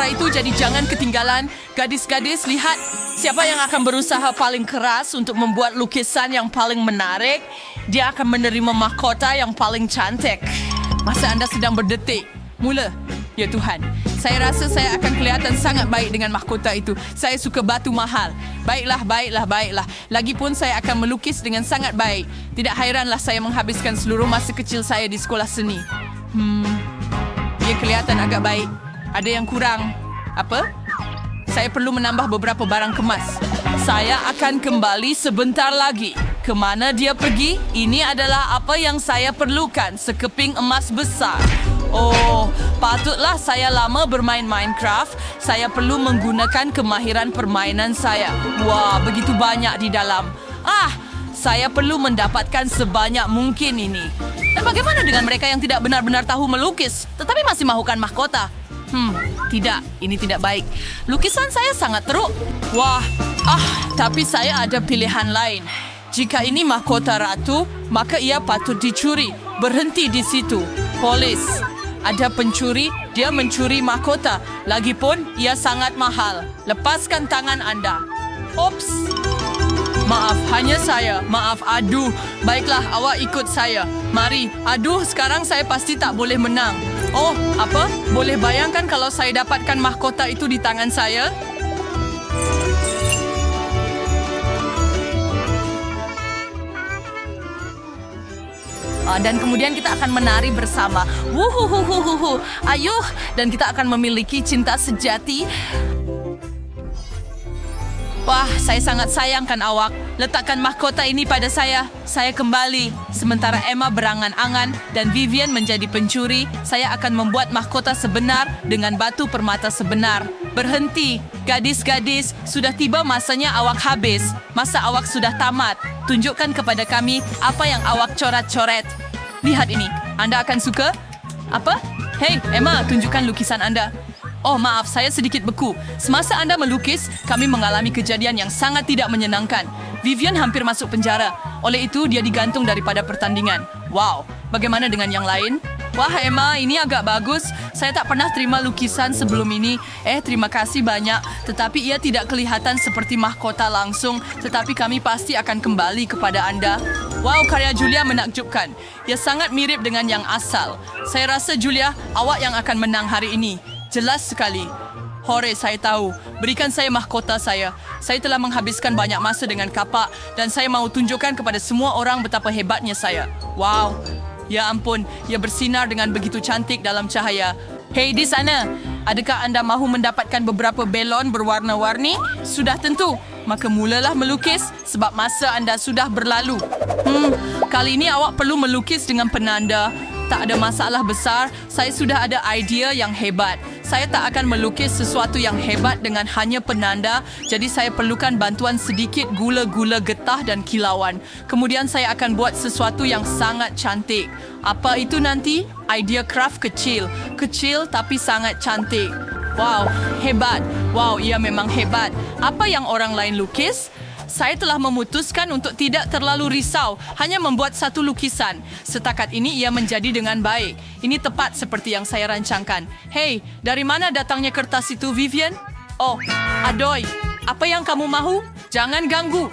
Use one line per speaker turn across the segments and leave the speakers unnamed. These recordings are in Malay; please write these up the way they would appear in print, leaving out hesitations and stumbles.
cara itu, jadi jangan ketinggalan. Gadis-gadis, lihat siapa yang akan berusaha paling keras untuk membuat lukisan yang paling menarik. Dia akan menerima mahkota yang paling cantik. Masa Anda sedang berdetik. Mula. Ya Tuhan, saya rasa saya akan kelihatan sangat baik dengan mahkota itu. Saya suka batu mahal. Baiklah. Lagipun saya akan melukis dengan sangat baik. Tidak hairanlah saya menghabiskan seluruh masa kecil saya di sekolah seni. Dia kelihatan agak baik. Ada yang kurang. Apa? Saya perlu menambah beberapa barang kemas. Saya akan kembali sebentar lagi. Kemana dia pergi? Ini adalah apa yang saya perlukan. Sekeping emas besar. Oh, patutlah saya lama bermain Minecraft. Saya perlu menggunakan kemahiran permainan saya. Wah, begitu banyak di dalam. Saya perlu mendapatkan sebanyak mungkin ini. Dan bagaimana dengan mereka yang tidak benar-benar tahu melukis, tetapi masih mahukan mahkota? Tidak, ini tidak baik. Lukisan saya sangat teruk. Wah, tapi saya ada pilihan lain. Jika ini mahkota ratu, maka ia patut dicuri. Berhenti di situ. Polis. Ada pencuri, dia mencuri mahkota. Lagipun, ia sangat mahal. Lepaskan tangan Anda. Ops. Maaf, hanya saya. Maaf, aduh. Baiklah, awak ikut saya. Mari, aduh, sekarang saya pasti tak boleh menang. Oh, apa? Boleh bayangkan kalau saya dapatkan mahkota itu di tangan saya? Dan kemudian kita akan menari bersama. Wuhuhuhuhuhu. Ayuh. Dan kita akan memiliki cinta sejati. Wah, saya sangat sayangkan awak. Letakkan mahkota ini pada saya. Saya kembali. Sementara Emma berangan-angan dan Vivian menjadi pencuri, saya akan membuat mahkota sebenar dengan batu permata sebenar. Berhenti. Gadis-gadis, sudah tiba masanya awak habis. Masa awak sudah tamat. Tunjukkan kepada kami apa yang awak coret-coret. Lihat ini. Anda akan suka? Apa? Hei, Emma, tunjukkan lukisan Anda. Oh, maaf, saya sedikit beku. Semasa Anda melukis, kami mengalami kejadian yang sangat tidak menyenangkan. Vivian hampir masuk penjara. Oleh itu, dia digantung daripada pertandingan. Wow, bagaimana dengan yang lain? Wah, Emma, ini agak bagus. Saya tak pernah terima lukisan sebelum ini. Terima kasih banyak. Tetapi ia tidak kelihatan seperti mahkota langsung. Tetapi kami pasti akan kembali kepada Anda. Wow, karya Julia menakjubkan. Ia sangat mirip dengan yang asal. Saya rasa, Julia, awak yang akan menang hari ini. Jelas sekali. Hore, saya tahu. Berikan saya mahkota saya. Saya telah menghabiskan banyak masa dengan kapak dan saya mahu tunjukkan kepada semua orang betapa hebatnya saya. Wow. Ya ampun, ia bersinar dengan begitu cantik dalam cahaya. Hei, di sana. Adakah anda mahu mendapatkan beberapa belon berwarna-warni? Sudah tentu. Maka mulalah melukis sebab masa anda sudah berlalu. Kali ini awak perlu melukis dengan penanda. Tak ada masalah besar, saya sudah ada idea yang hebat. Saya tak akan melukis sesuatu yang hebat dengan hanya penanda, jadi saya perlukan bantuan sedikit gula-gula getah dan kilauan. Kemudian saya akan buat sesuatu yang sangat cantik. Apa itu nanti? Idea craft kecil. Kecil tapi sangat cantik. Wow, hebat. Wow, ia memang hebat. Apa yang orang lain lukis? Saya telah memutuskan untuk tidak terlalu risau, hanya membuat satu lukisan. Setakat ini ia menjadi dengan baik. Ini tepat seperti yang saya rancangkan. Hei, dari mana datangnya kertas itu, Vivian? Oh, adoy. Apa yang kamu mahu? Jangan ganggu.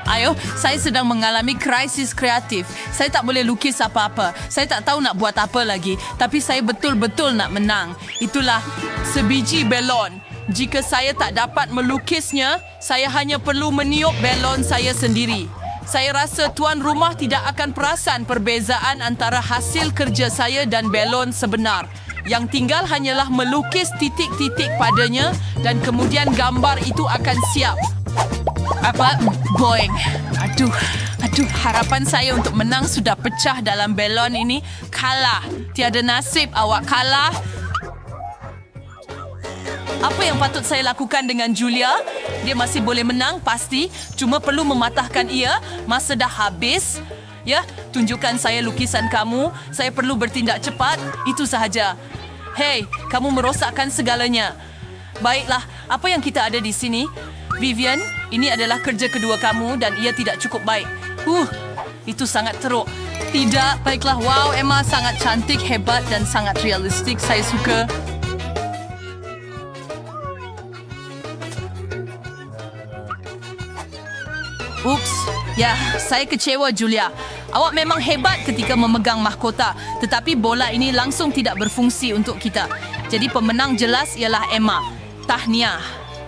Ayo, saya sedang mengalami krisis kreatif. Saya tak boleh lukis apa-apa. Saya tak tahu nak buat apa lagi. Tapi saya betul-betul nak menang. Itulah sebiji belon. Jika saya tak dapat melukisnya, saya hanya perlu meniup belon saya sendiri. Saya rasa tuan rumah tidak akan perasan perbezaan antara hasil kerja saya dan belon sebenar. Yang tinggal hanyalah melukis titik-titik padanya dan kemudian gambar itu akan siap. Apa? Boing. Aduh, harapan saya untuk menang sudah pecah dalam belon ini. Kalah. Tiada nasib awak kalah. Apa yang patut saya lakukan dengan Julia? Dia masih boleh menang, pasti. Cuma perlu mematahkan ia. Masa dah habis. Ya, tunjukkan saya lukisan kamu. Saya perlu bertindak cepat. Itu sahaja. Hei, kamu merosakkan segalanya. Baiklah, apa yang kita ada di sini? Vivian, ini adalah kerja kedua kamu dan ia tidak cukup baik. Itu sangat teruk. Tidak, baiklah. Wow, Emma sangat cantik, hebat dan sangat realistik. Saya suka. Ups, ya, saya kecewa Julia. Awak memang hebat ketika memegang mahkota, tetapi bola ini langsung tidak berfungsi untuk kita. Jadi pemenang jelas ialah Emma. Tahniah.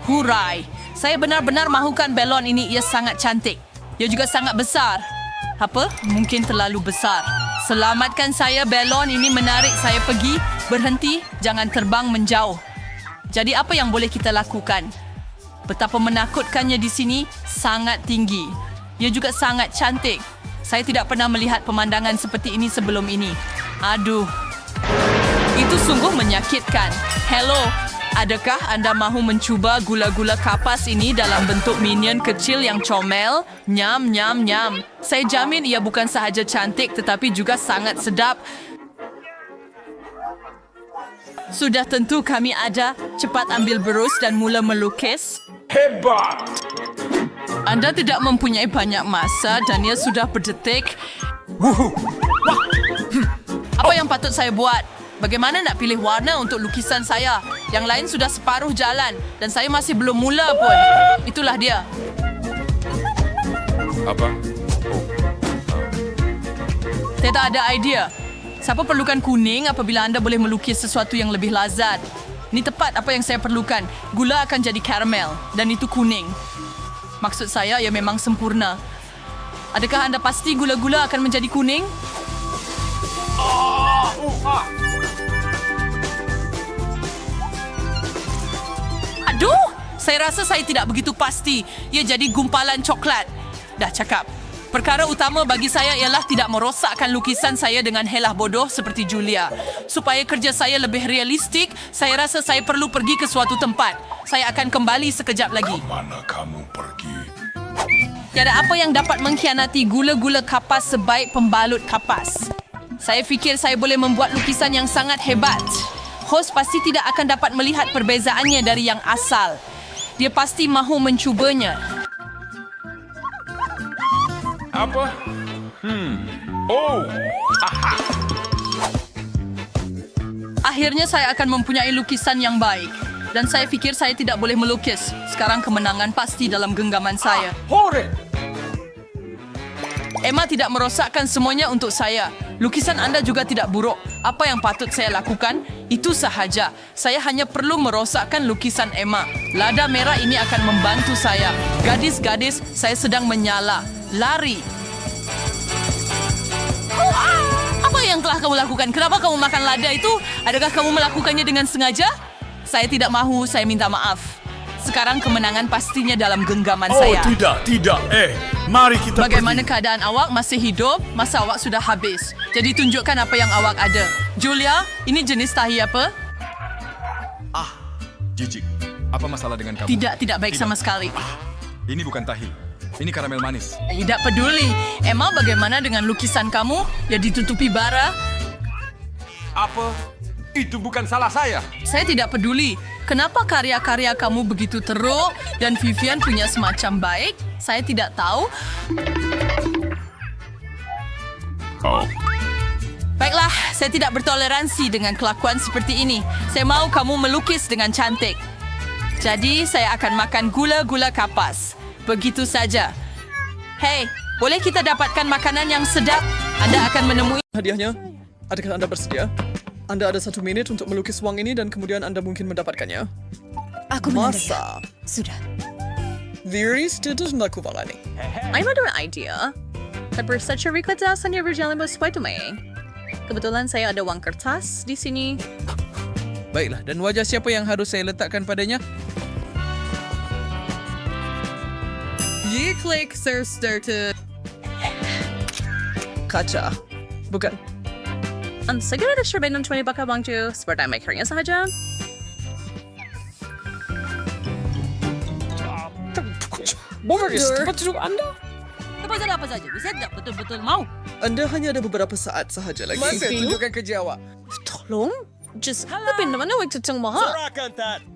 Hurai. Saya benar-benar mahukan belon ini, ia sangat cantik. Ia juga sangat besar. Apa? Mungkin terlalu besar. Selamatkan saya, belon ini menarik saya pergi. Berhenti, jangan terbang menjauh. Jadi apa yang boleh kita lakukan? Betapa menakutkannya di sini, sangat tinggi. Ia juga sangat cantik. Saya tidak pernah melihat pemandangan seperti ini sebelum ini. Aduh. Itu sungguh menyakitkan. Hello, adakah anda mahu mencuba gula-gula kapas ini dalam bentuk minion kecil yang comel? Nyam, nyam, nyam. Saya jamin ia bukan sahaja cantik tetapi juga sangat sedap. Sudah tentu kami ada. Cepat ambil berus dan mula melukis.
Hebat!
Anda tidak mempunyai banyak masa dan ia sudah berdetik. Apa yang patut saya buat? Bagaimana nak pilih warna untuk lukisan saya? Yang lain sudah separuh jalan dan saya masih belum mula pun. Itulah dia.
Apa?
Saya tak ada idea. Siapa perlukan kuning apabila anda boleh melukis sesuatu yang lebih lazat? Ini tepat apa yang saya perlukan. Gula akan jadi karamel dan itu kuning. Maksud saya, ia memang sempurna. Adakah anda pasti gula-gula akan menjadi kuning? Aduh, saya rasa saya tidak begitu pasti. Ia jadi gumpalan coklat. Dah cakap. Perkara utama bagi saya ialah tidak merosakkan lukisan saya dengan helah bodoh seperti Julia. Supaya kerja saya lebih realistik, saya rasa saya perlu pergi ke suatu tempat. Saya akan kembali sekejap lagi.
Mana kamu pergi?
Tiada apa yang dapat mengkhianati gula-gula kapas sebaik pembalut kapas. Saya fikir saya boleh membuat lukisan yang sangat hebat. Hos pasti tidak akan dapat melihat perbezaannya dari yang asal. Dia pasti mahu mencubanya.
Apa? Oh!
Akhirnya saya akan mempunyai lukisan yang baik. Dan saya fikir saya tidak boleh melukis. Sekarang kemenangan pasti dalam genggaman saya.
Hore!
Emma tidak merosakkan semuanya untuk saya. Lukisan anda juga tidak buruk. Apa yang patut saya lakukan? Itu sahaja. Saya hanya perlu merosakkan lukisan Emma. Lada merah ini akan membantu saya. Gadis-gadis, saya sedang menyala. Lari. Apa yang telah kamu lakukan? Kenapa kamu makan lada itu? Adakah kamu melakukannya dengan sengaja? Saya tidak mahu, saya minta maaf. Sekarang kemenangan pastinya dalam genggaman saya.
Tidak. Mari kita
Bagaimana
pergi.
keadaan awak? Masih hidup? Masa awak sudah habis? Jadi tunjukkan apa yang awak ada. Julia, ini jenis tahi apa?
Jijik. Apa masalah dengan kamu?
Tidak baik sama sekali.
Ini bukan tahi. Ini karamel manis.
Tidak peduli. Emma, bagaimana dengan lukisan kamu? Ya ditutupi bara.
Apa? Itu bukan salah saya.
Saya tidak peduli. Kenapa karya-karya kamu begitu teruk dan Vivian punya semacam baik? Saya tidak tahu.
Oh.
Baiklah, saya tidak bertoleransi dengan kelakuan seperti ini. Saya mau kamu melukis dengan cantik. Jadi, saya akan makan gula-gula kapas. Begitu saja. Hei, boleh kita dapatkan makanan yang sedap? Anda akan menemui...
Hadiahnya, adakah Anda bersedia? Anda ada 1 menit untuk melukis uang ini dan kemudian Anda mungkin mendapatkannya.
Aku
Masa?
Sudah.
Viris tidak melakukan.
I'm ada idea. Tapi secara kertas hanya berjalan sesuai dengan. Kebetulan saya ada uang kertas di sini.
Baiklah, dan wajah siapa yang harus saya letakkan padanya?
You click search started.
Kaca. Bukan.
Segera ada serbanan 20 bakal bang Ju. Seperti makernya sahaja.
Boris, tempat duduk Anda?
Apa saja? Saya tidak betul-betul mau.
Anda hanya ada beberapa saat sahaja lagi.
Masa tunjukkan kerja awak.
Tolong? Just, tapi naman na wagtutang maha.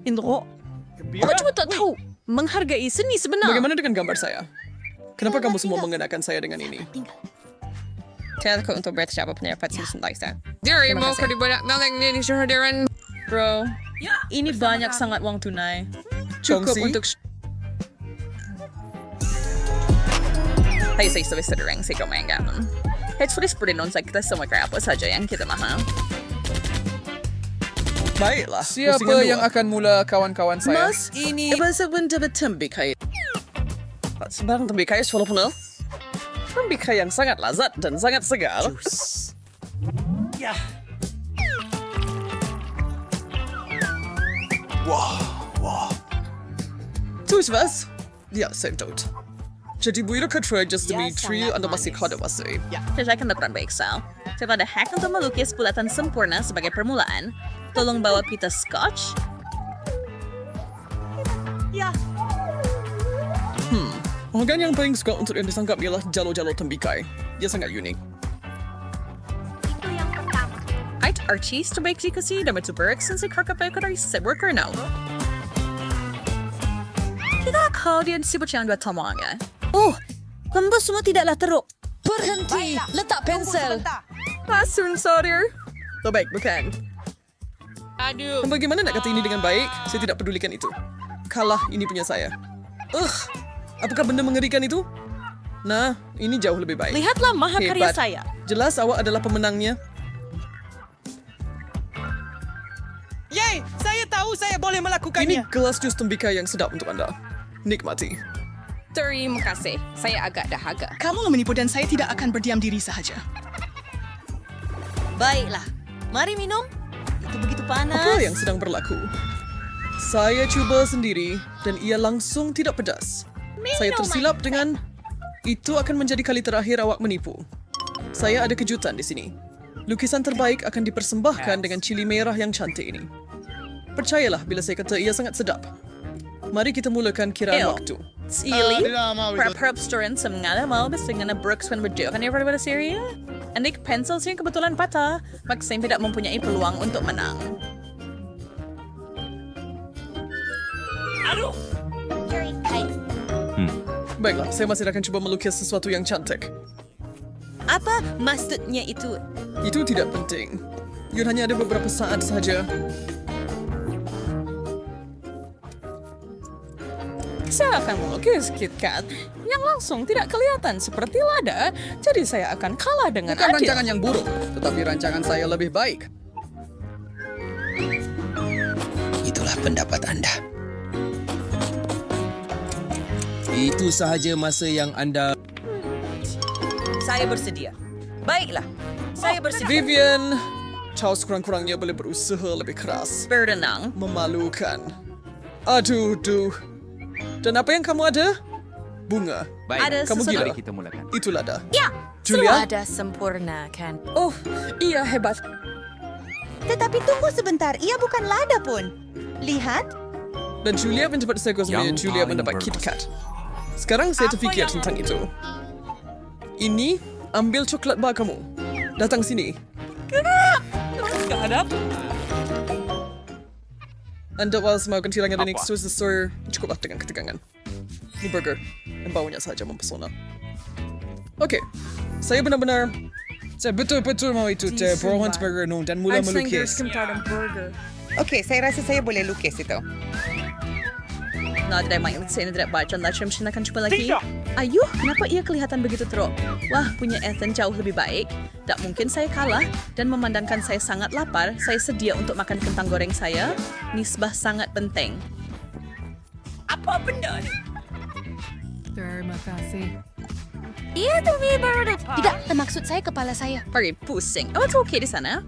Indro. Aku cuma tak tahu. Menghargai seni sebenar.
Bagaimana dengan gambar saya? Kenapa kamu semua mengenakan saya dengan ini?
Saya takut untuk bersiapa pendapat sendiri saya. Dari mau kau dibanyak nalang ni hadiran. Bro, ini banyak sangat uang tunai. Cukup
Kongsi?
untuk Tayo sa isa ring sa Jomanga. Headspace seperti non sa kita semua kaya apa saja yang kita mahal.
Baiklah.
Siapa
pusingan
yang
dua.
akan mula kawan-kawan saya?
Mas ini... Masa benda bertembikay. Sebarang tembikay walaupun tembikay yang sangat lazat dan sangat segar. Ya. Tuis was? Ja, sehr tot. Jadi buira Katrejas Dimitri anda masih kada masih.
Saya akan lakukan baik, Sal. Setelah ada hack untuk melukis bulatan sempurna sebagai permulaan, tolong bawa pita scotch.
Organ yang paling suka untuk yang disangkap ialah jalo-jalo tembikai. Dia sangat unik.
Ait artis terbaik jika si dapat berk since kakak dari sebur karena. Kita kau dia disebut yang dua tamangnya.
Oh, kamu semua tidaklah teruk. Berhenti, letak pensel.
Langsung sorry.
Terbaik, bukan?
Aduh.
Bagaimana nak kata ini dengan baik? Saya tidak pedulikan itu. Kalah, ini punya saya. Apakah benda mengerikan itu? Nah, ini jauh lebih baik.
Lihatlah mahakarya
Hebat.
saya.
Jelas awak adalah pemenangnya.
Yay! Saya tahu saya boleh melakukannya.
Ini gelas jus tembikar yang sedap untuk anda. Nikmati.
Terima kasih. Saya agak dahaga.
Kamu menipu dan saya tidak akan berdiam diri sahaja.
Baiklah, mari minum. Itu begitu panas.
Apa yang sedang berlaku? Saya cuba sendiri dan ia langsung tidak pedas. Saya tersilap dengan itu akan menjadi kali terakhir awak menipu. Saya ada kejutan di sini. Lukisan terbaik akan dipersembahkan dengan cili merah yang cantik ini. Percayalah bila saya kata ia sangat sedap. Mari kita mulakan kiraan
Ew.
waktu.
Ili, perap restoran semngala mau bes dengan Brooks when berdua kan daripada Syria. Andik pencil sih kebetulan patah, Maxim tidak mempunyai peluang untuk menang.
Baiklah, saya masih akan coba melukis sesuatu yang cantik.
Apa maksudnya itu?
Itu tidak penting. Yun hanya ada beberapa saat saja.
Saya akan melukis KitKat yang langsung tidak kelihatan seperti lada, jadi saya akan kalah dengan
Bukan
adil.
rancangan yang buruk, tetapi rancangan saya lebih baik.
Itulah pendapat Anda. Itu sahaja masa yang Anda...
Saya bersedia. Baiklah, saya bersedia.
Vivian, kau sekurang-kurangnya boleh berusaha lebih keras.
Berenang.
Memalukan. Aduh, duh. Dan apa yang kamu ada? Bunga.
Ada
Kamu
sesuatu.
gila.
kita mulakan.
Itu lada.
Ya,
Julia?
ada sempurna kan.
Oh, iya hebat.
Tetapi tunggu sebentar, ia bukan lada pun. Lihat,
Dan Julia mendapat segosnya
Yang
Julia
paling
mendapat
berkesan.
KitKat. Sekarang saya terfikir tentang itu. Ini, ambil coklat bar kamu. Datang sini. Anda was mau kehilangan dan exposure cukuplah dengan ketegangan. Ini burger. Dan baunya saja mempesona. Oke, saya benar-benar
Saya betul-betul mau itu Brohan's Burger no, dan mula melukis.
Okey, saya rasa saya boleh lukis itu.
Nah, tidak main saya tidak baca macam saya akan cuba lagi. Ayuh, kenapa ia kelihatan begitu teruk? Wah, punya Ethan jauh lebih baik. Tak mungkin saya kalah dan memandangkan saya sangat lapar, saya sedia untuk makan kentang goreng saya. Nisbah sangat penting.
Apa benda ni?
ia lebih baru. Tidak, maksud saya kepala saya.
Pergi pusing. Oh, itu okey di sana.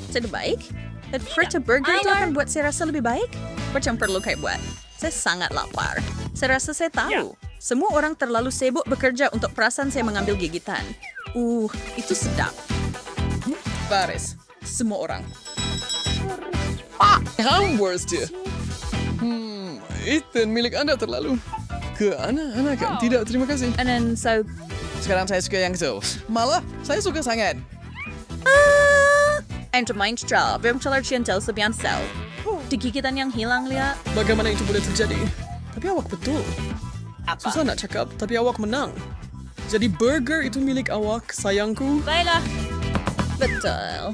Saya baik. Dan Frita Burger itu akan buat saya rasa lebih baik. Macam perlu kayak buat. Saya sangat lapar. Saya rasa saya tahu. Semua orang terlalu sibuk bekerja untuk perasaan saya mengambil gigitan. Itu sedap.
baris. Semua orang. Yang worst dia. Ethan, milik anda terlalu keanak-anakan. Tidak, terima kasih.
And then so
Sekarang saya suka yang itu. Malah, saya suka sangat.
and to mind job, yang celar cinta sebian sel. Di gigitan yang hilang lihat.
Bagaimana itu boleh terjadi? Tapi awak betul. Susah nak cakap, tapi awak menang. Jadi burger itu milik awak, sayangku.
Baiklah. Betul.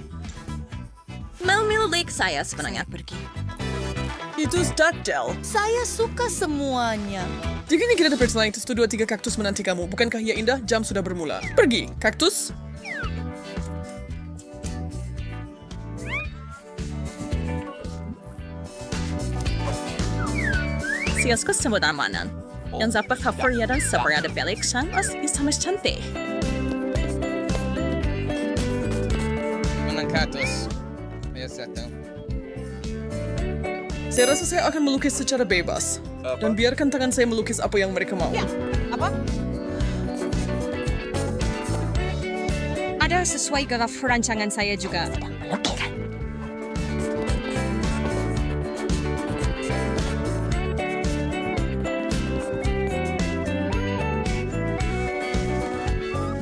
Mau milik saya sebenarnya.
Pergi.
Itu start gel.
Saya suka semuanya.
Jika ini kita dapat selain 1, 2, 3 kaktus menanti kamu. Bukankah ia indah? Jam sudah bermula. Pergi, kaktus.
Siasku sebut amanan. Yang dapat favorit dan sebenarnya ada balik sang bisa mas cantik.
Menang katus. Biasa tahu.
Saya rasa saya akan melukis secara bebas. Dan biarkan tangan saya melukis apa yang mereka mau.
Ada sesuai dengan perancangan saya juga.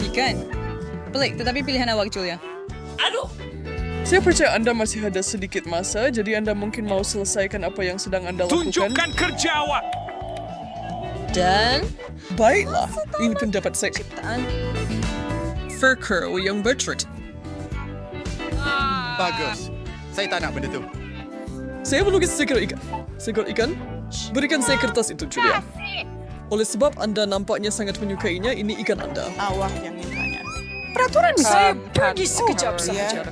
Ikan. Pelik, tetapi pilihan awak, Julia.
Saya percaya Anda masih ada sedikit masa, jadi Anda mungkin mau selesaikan apa yang sedang Anda lakukan.
Tunjukkan kerja awak.
Dan
Baiklah, ini pendapat saya.
ciptaan.
Fur curl yang bertrut.
Bagus. Saya tak nak benda tu.
Saya melukis seekor ikan. Seekor ikan? Berikan saya kertas itu, Julia. Oleh sebab Anda nampaknya sangat menyukainya, ini ikan Anda.
Awak yang mintanya.
Peraturan saya pergi sekejap saja.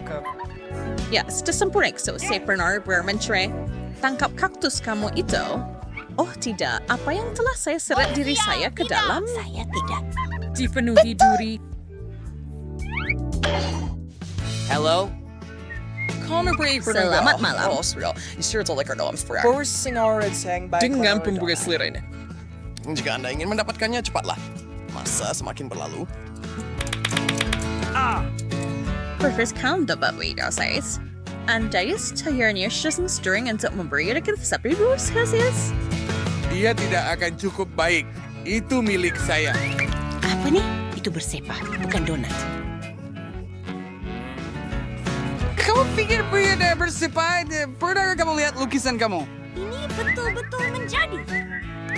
Ya, sudah sempurna. So, saya pernah bermentre. Tangkap kaktus kamu itu. Oh tidak, apa yang telah saya seret diri saya ke dalam?
Saya tidak.
Dipenuhi duri.
Hello?
Selamat malam.
Dengan pembuka selera ini.
Jika Anda ingin mendapatkannya, cepatlah. Masa semakin berlalu.
First count dapat video size. Anda setayarnya season stirring untuk memberi dekat 1000 Celsius.
Dia tidak akan cukup baik. Itu milik saya.
Apa nih? Itu bersepah, bukan donat.
Kamu pikir pria bersepah? Pernah kamu lihat lukisan kamu?
Ini betul-betul menjadi.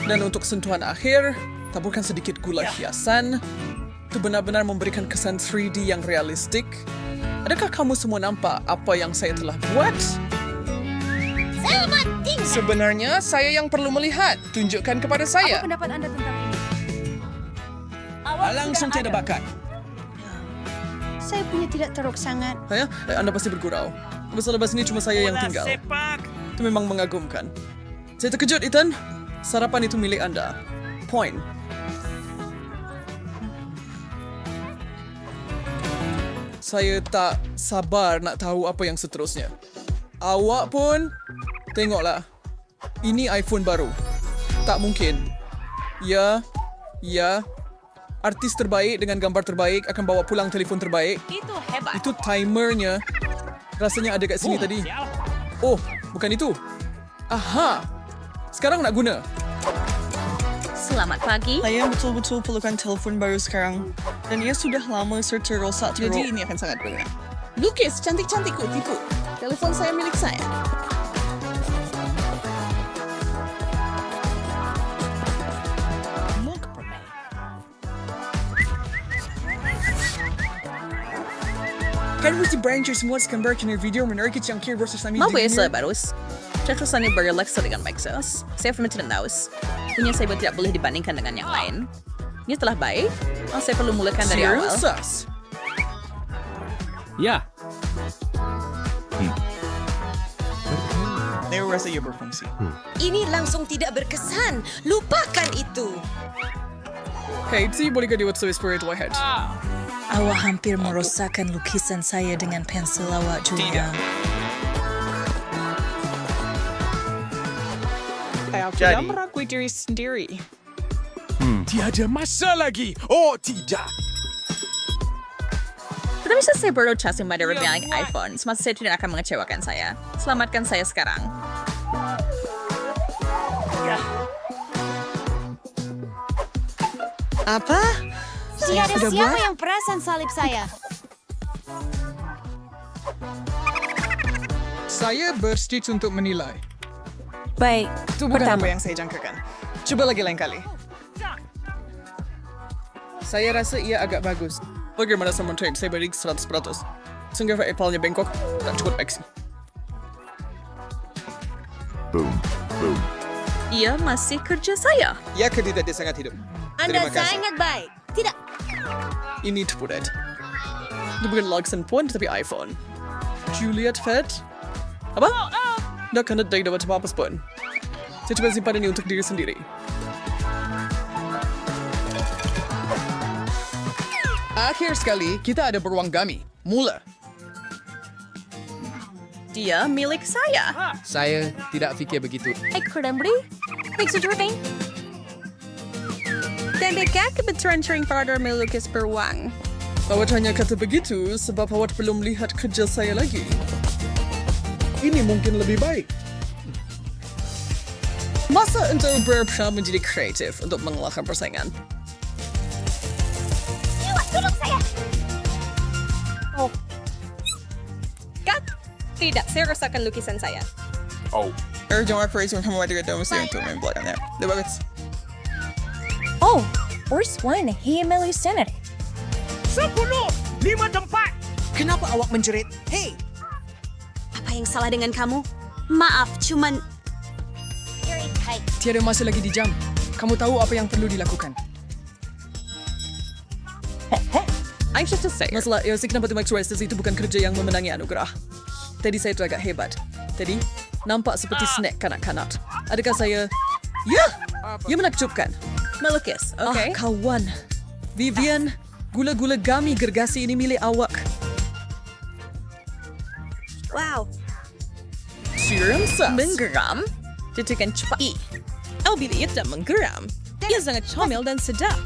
Dan untuk sentuhan akhir, taburkan sedikit gula hiasan. Itu benar-benar memberikan kesan 3D yang realistik. Adakah kamu semua nampak apa yang saya telah buat?
Selamat tinggal.
Sebenarnya saya yang perlu melihat. Tunjukkan kepada saya.
Apa pendapat Anda tentang ini?
Langsung tiada bakat.
Saya punya tidak teruk sangat.
Anda pasti bergurau. Lepas ini cuma saya yang tinggal. Itu memang mengagumkan. Saya terkejut, Ethan. Sarapan itu milik Anda. Point. Saya tak sabar nak tahu apa yang seterusnya. Awak pun, tengoklah. Ini iPhone baru. Tak mungkin. Ya. Artis terbaik dengan gambar terbaik akan bawa pulang telefon terbaik.
Itu hebat.
Itu timernya. Rasanya ada kat sini tadi. Oh, bukan itu. Aha. Sekarang nak guna.
Selamat pagi.
Saya betul-betul perlukan telefon baru sekarang. Dan ia sudah lama serta rosak teruk.
Jadi ini akan sangat berguna.
Lukis cantik-cantik tipu. Telepon saya milik saya.
Kan mesti branches semua gambar kena video menarik yang kira versus kami.
Mau bayar saya barus. Cakap sana berrelax dengan Maxos. Saya firman tidak tahu. Punya saya tidak boleh dibandingkan dengan yang lain. Ini telah baik. Saya perlu mulakan dari awal.
Ya.
Saya rasa ia berfungsi.
Ini langsung tidak berkesan. Lupakan itu.
Hey, Itzy, bolehkah diwat service for it Whitehead?
Awak hampir merosakkan lukisan saya dengan pensil awak, Julia.
Saya tidak meragui diri sendiri.
Tiada masa lagi. Oh, tidak.
Tetapi saya baru casing pada reviewing iPhone. Semasa saya tidak akan mengecewakan saya. Selamatkan saya sekarang.
Apa?
Tiada siapa yang perasan salib saya.
Saya bersetuju untuk menilai.
Baik,
Itu bukan apa yang saya jangkakan. Coba lagi lain kali.
Saya rasa ia agak bagus. Bagaimana sama trade? Saya beri 100%. Sehingga Apple-nya bengkok, tak cukup aksi.
Boom.
Ia masih kerja saya.
Ya ke tidak dia sangat hidup.
Anda
Terima kasih.
sangat baik. Tidak.
Ini Tupudet. Dia bukan Luxon pun, tapi iPhone. Juliet Fed? Apa? Dah kena data macam apa pun. Saya coba simpan ini untuk diri sendiri.
Akhir sekali, kita ada beruang gami. Mula.
Dia milik saya.
Saya tidak fikir begitu.
Kurang beri. Baik sejurutnya.
Tandikah kebetulan sering pada melukis beruang?
Awak hanya kata begitu sebab awak belum lihat kerja saya lagi. Ini mungkin lebih baik. Masa untuk berusaha menjadi kreatif untuk mengalahkan persaingan.
Tolong saya.
Kat? Tidak, saya rasakan lukisan saya.
Jangan phrase yang kamu ada dalam mesin untuk main belakangnya. Dia bagus.
Oh, worst one. Himelu Senate.
10, 5 tempat.
Kenapa awak menjerit? Hei,
Apa yang salah dengan kamu? Maaf, cuman...
Tiada masa lagi di jam. Kamu tahu apa yang perlu dilakukan.
I'm just to say. Masalah Yosi kenapa Max Resistance itu bukan kerja yang memenangi anugerah. Tadi saya itu agak hebat. Tadi nampak seperti snack kanak-kanak. Adakah saya... Ya! Ya menakjubkan.
Melukis, oke?
Kawan. Vivian, gula-gula gami gergasi ini milik awak.
Wow.
Serum sus.
Menggeram? Detekan cepat. Oh, bila ia tak menggeram. Ia sangat comel dan sedap.